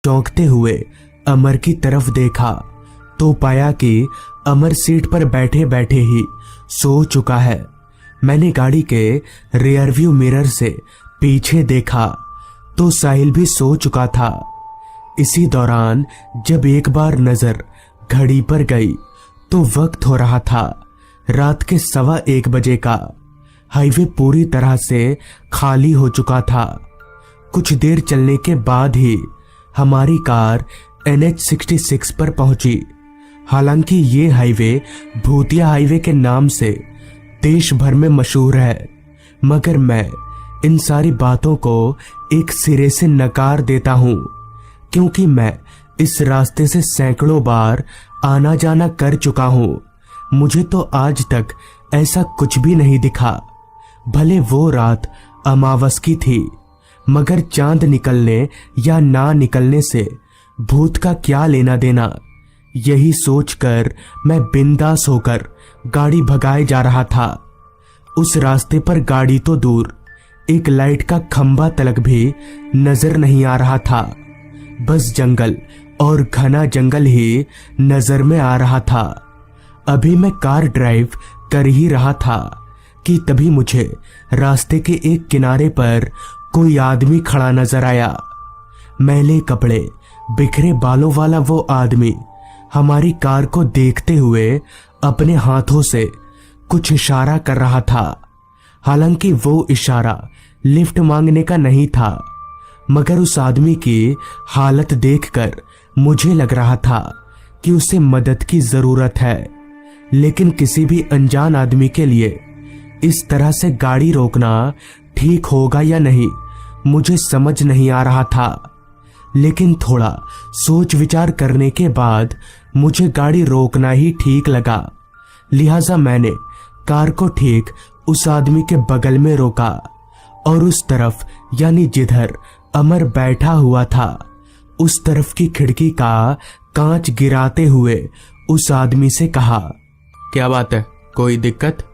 चौंकते हुए अमर की तरफ देखा तो पाया कि अमर सीट पर बैठे बैठे ही सो चुका है। मैंने गाड़ी के रियरव्यू मिरर से पीछे देखा तो साहिल भी सो चुका था। इसी दौरान जब एक बार नजर घड़ी पर गई तो वक्त हो रहा था रात के 1:15 बजे का। हाईवे पूरी तरह से खाली हो चुका था। कुछ देर चलने के बाद ही हमारी कार NH-66 पर पहुंची। हालांकि ये हाईवे भूतिया हाईवे के नाम से देश भर में मशहूर है, मगर मैं इन सारी बातों को एक सिरे से नकार देता हूं, क्योंकि मैं इस रास्ते से सैकड़ों बार आना जाना कर चुका हूं। मुझे तो आज तक ऐसा कुछ भी नहीं दिखा। भले वो रात अमावस की थी, मगर चांद निकलने या ना निकलने से भूत का क्या लेना देना। यही सोचकर मैं बिंदास होकर गाड़ी भगाए जा रहा था। उस रास्ते पर गाड़ी तो दूर, एक लाइट का खंभा तलक भी नजर नहीं आ रहा था। बस जंगल और घना जंगल ही नजर में आ रहा था। अभी मैं कार ड्राइव कर ही रहा था कि तभी मुझे रास्ते के एक किनारे पर कोई आदमी खड़ा नजर आया। मैले कपड़े, बिखरे बालों वाला वो आदमी हमारी कार को देखते हुए अपने हाथों से कुछ इशारा कर रहा था। हालांकि वो इशारा लिफ्ट मांगने का नहीं था, मगर उस आदमी की हालत देखकर मुझे लग रहा था कि उसे मदद की जरूरत है। लेकिन किसी भी अनजान आदमी के लिए इस तरह से गाड़ी रोकना ठीक होगा या नहीं, मुझे समझ नहीं आ रहा था। लेकिन थोड़ा सोच विचार करने के बाद मुझे गाड़ी रोकना ही ठीक लगा। लिहाजा मैंने कार को ठीक उस आदमी के बगल में रोका और उस तरफ, यानी जिधर अमर बैठा हुआ था, उस तरफ की खिड़की का कांच गिराते हुए उस आदमी से कहा, क्या बात है, कोई दिक्कत?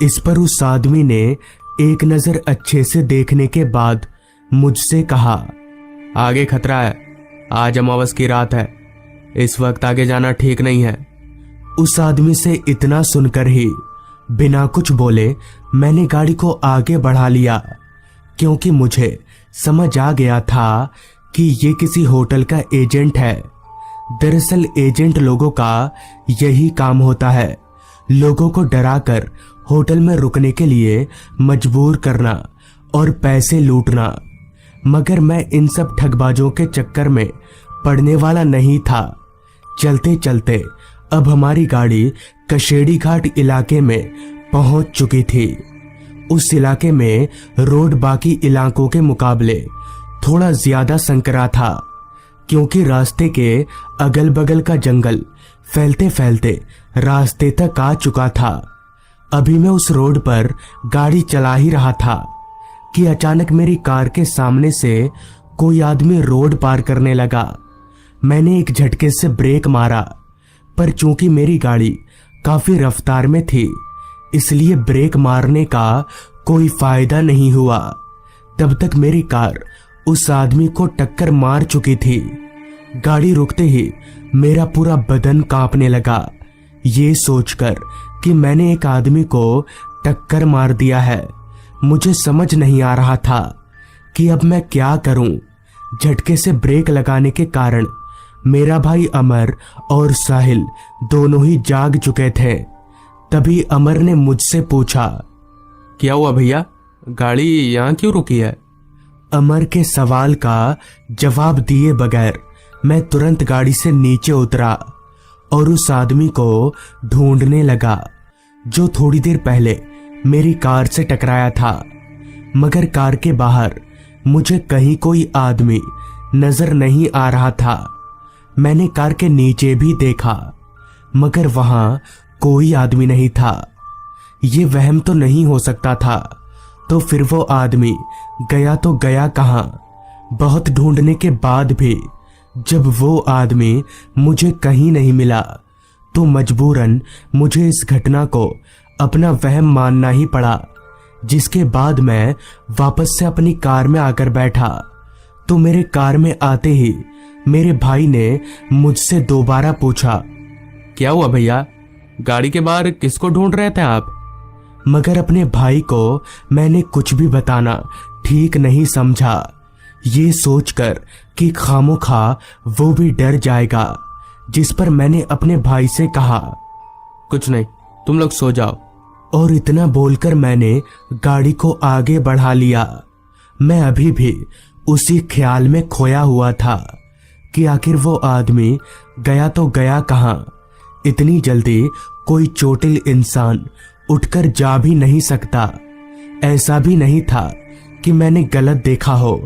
इस पर उस आदमी ने एक नजर अच्छे से देखने के बाद मुझसे कहा, आगे खतरा है, आज अमावस की रात है, इस वक्त आगे जाना ठीक नहीं है। उस आदमी से इतना सुनकर ही बिना कुछ बोले मैंने गाड़ी को आगे बढ़ा लिया, क्योंकि मुझे समझ आ गया था कि ये किसी होटल का एजेंट है। दरअसल एजेंट लोगों का यही काम होता है, लोगों को डराकर होटल में रुकने के लिए मजबूर करना और पैसे लूटना। मगर मैं इन सब ठगबाजों के चक्कर में पड़ने वाला नहीं था। चलते चलते अब हमारी गाड़ी कशेड़ी घाट इलाके में पहुंच चुकी थी। उस इलाके में रोड बाकी इलाकों के मुकाबले थोड़ा ज्यादा संकरा था, क्योंकि रास्ते के अगल बगल का जंगल फैलते फैलते रास्ते तक आ चुका था। अभी मैं उस रोड पर गाड़ी चला ही रहा था कि अचानक मेरी कार के सामने से कोई आदमी रोड पार करने लगा। मैंने एक झटके से ब्रेक मारा, पर चूंकि मेरी गाड़ी काफी रफ्तार में थी, इसलिए ब्रेक मारने का कोई फायदा नहीं हुआ। तब तक मेरी कार उस आदमी को टक्कर मार चुकी थी। गाड़ी रुकते ही मेरा पूरा बदन कांपने लगा, ये सोचकर कि मैंने एक आदमी को टक्कर मार दिया है। मुझे समझ नहीं आ रहा था कि अब मैं क्या करूं। झटके से ब्रेक लगाने के कारण मेरा भाई अमर और साहिल दोनों ही जाग चुके थे। तभी अमर ने मुझसे पूछा, क्या हुआ भैया, गाड़ी यहाँ क्यों रुकी है? अमर के सवाल का जवाब दिए बगैर मैं तुरंत गाड़ी से नीचे उतरा और उस आदमी को ढूंढने लगा जो थोड़ी देर पहले मेरी कार से टकराया था। मगर कार के बाहर मुझे कहीं कोई आदमी नजर नहीं आ रहा था। मैंने कार के नीचे भी देखा, मगर वहां कोई आदमी नहीं था। ये वहम तो नहीं हो सकता था, तो फिर वो आदमी गया तो गया कहां? बहुत ढूंढने के बाद भी जब वो आदमी मुझे कहीं नहीं मिला, तो मजबूरन मुझे इस घटना को अपना वहम मानना ही पड़ा। जिसके बाद मैं वापस से अपनी कार में आकर बैठा, तो मेरे कार में आते ही मेरे भाई ने मुझसे दोबारा पूछा, क्या हुआ भैया, गाड़ी के बाहर किसको ढूंढ रहे थे आप? मगर अपने भाई को मैंने कुछ भी बताना ठीक नहीं समझा, ये सोचकर कि खामोखा वो भी डर जाएगा। जिस पर मैंने अपने भाई से कहा, कुछ नहीं, तुम लोग सो जाओ। और इतना बोलकर मैंने गाड़ी को आगे बढ़ा लिया। मैं अभी भी उसी ख्याल में खोया हुआ था कि आखिर वो आदमी गया तो गया कहाँ। इतनी जल्दी कोई चोटिल इंसान उठकर जा भी नहीं सकता। ऐसा भी नहीं था कि मैंने गलत देखा हो,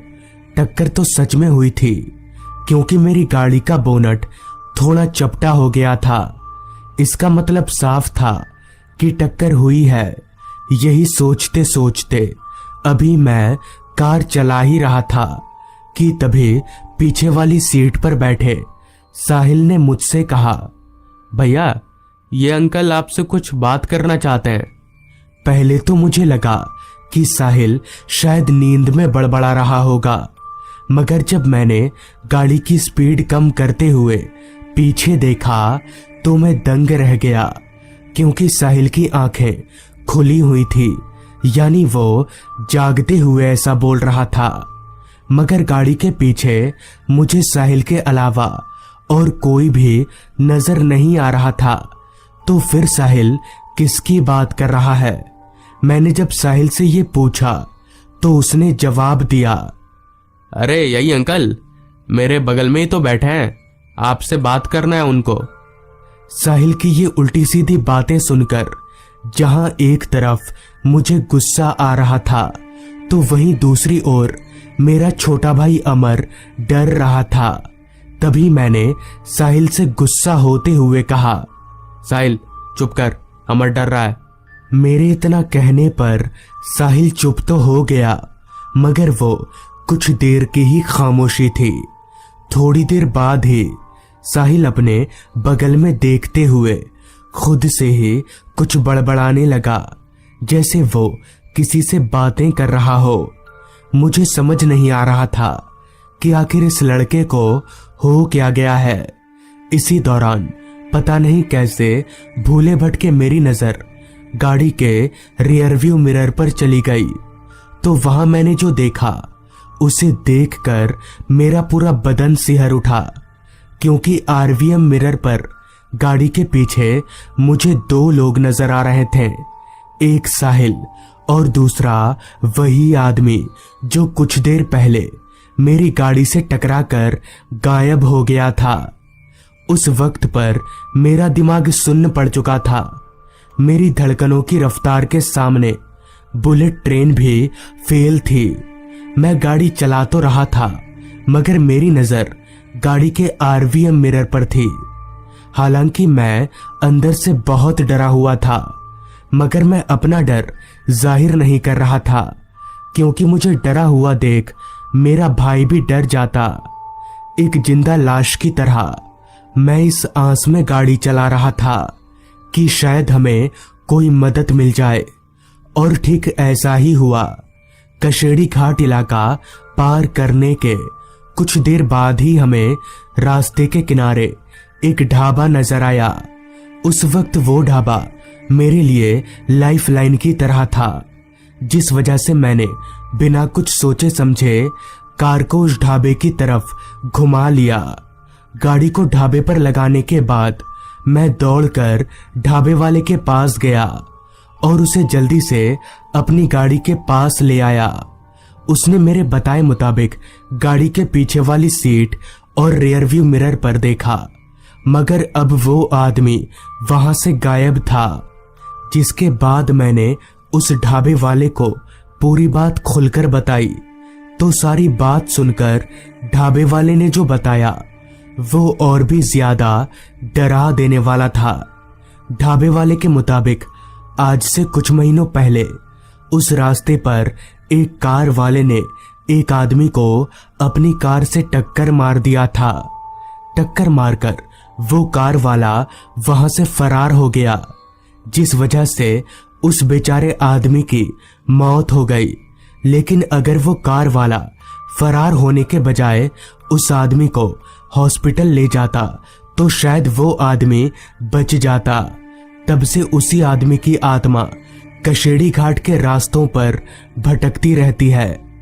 टक्कर तो सच में हुई थी, क्योंकि मेरी गाड़ी का बोनट थोड़ा चपटा हो गया था। इसका मतलब साफ था कि टक्कर हुई है। यही सोचते सोचते अभी मैं कार चला ही रहा था कि तभी पीछे वाली सीट पर बैठे साहिल ने मुझसे कहा, भैया ये अंकल आपसे कुछ बात करना चाहते हैं। पहले तो मुझे लगा कि साहिल शायद नींद में बड़बड़ा रहा होगा, मगर जब मैंने गाड़ी की स्पीड कम करते हुए पीछे देखा तो मैं दंग रह गया, क्योंकि साहिल की आंखें खुली हुई थी, यानी वो जागते हुए ऐसा बोल रहा था। मगर गाड़ी के पीछे मुझे साहिल के अलावा और कोई भी नजर नहीं आ रहा था। तो फिर साहिल किसकी बात कर रहा है? मैंने जब साहिल से ये पूछा तो उसने जवाब दिया, अरे यही अंकल, मेरे बगल में ही तो बैठे हैं, आपसे बात करना है उनको। साहिल की ये उल्टी सीधी बातें सुनकर जहां एक तरफ मुझे गुस्सा आ रहा था, तो वहीं दूसरी ओर मेरा छोटा भाई अमर डर रहा था। तभी मैंने साहिल से गुस्सा होते हुए कहा, साहिल चुप कर, अमर डर रहा है। मेरे इतना कहने पर साहिल चुप तो हो गया, मगर वो कुछ देर की ही खामोशी थी। थोड़ी देर बाद ही साहिल अपने बगल में देखते हुए खुद से ही कुछ बड़बड़ाने लगा, जैसे वो किसी से बातें कर रहा हो। मुझे समझ नहीं आ रहा था कि आखिर इस लड़के को हो क्या गया है। इसी दौरान पता नहीं कैसे भूले भटके मेरी नजर गाड़ी के रियरव्यू मिरर पर चली गई, तो वहां मैंने जो देखा उसे देखकर मेरा पूरा बदन सिहर उठा, क्योंकि आरवीएम मिरर पर गाड़ी के पीछे मुझे दो लोग नजर आ रहे थे, एक साहिल और दूसरा वही आदमी जो कुछ देर पहले मेरी गाड़ी से टकराकर गायब हो गया था। उस वक्त पर मेरा दिमाग सुन्न पड़ चुका था। मेरी धड़कनों की रफ्तार के सामने बुलेट ट्रेन भी फेल थी। मैं गाड़ी चला तो रहा था, मगर मेरी नजर गाड़ी के आरवीएम मिरर पर थी। हालांकि मैं अंदर से बहुत डरा हुआ था, मगर मैं अपना डर जाहिर नहीं कर रहा था, क्योंकि मुझे डरा हुआ देख मेरा भाई भी डर जाता। एक जिंदा लाश की तरह मैं इस आस में गाड़ी चला रहा था कि शायद हमें कोई मदद मिल जाए, और ठीक ऐसा ही हुआ। कशेड़ी घाट इलाका पार करने के कुछ देर बाद ही हमें रास्ते के किनारे एक ढाबा नजर आया। उस वक्त वो ढाबा मेरे लिए लाइफ लाइन की तरह था, जिस वजह से मैंने बिना कुछ सोचे समझे कार को उस ढाबे की तरफ घुमा लिया। गाड़ी को ढाबे पर लगाने के बाद मैं दौड़कर ढाबे वाले के पास गया और उसे जल्दी से अपनी गाड़ी के पास ले आया। उसने मेरे बताए मुताबिक गाड़ी के पीछे वाली सीट और रियर व्यू मिरर पर देखा, मगर अब वो आदमी वहां से गायब था। जिसके बाद मैंने उस ढाबे वाले को पूरी बात खुलकर बताई, तो सारी बात सुनकर ढाबे वाले ने जो बताया वो और भी ज्यादा डरा देने वाला था। ढाबे वाले के मुताबिक आज से कुछ महीनों पहले उस रास्ते पर एक कार वाले ने एक आदमी को अपनी कार से टक्कर मार दिया था। टक्कर मारकर वो कार वाला वहां से फरार हो गया, जिस वजह से उस बेचारे आदमी की मौत हो गई। लेकिन अगर वो कार वाला फरार होने के बजाय उस आदमी को हॉस्पिटल ले जाता तो शायद वो आदमी बच जाता। तब से उसी आदमी की आत्मा कशेड़ी घाट के रास्तों पर भटकती रहती है।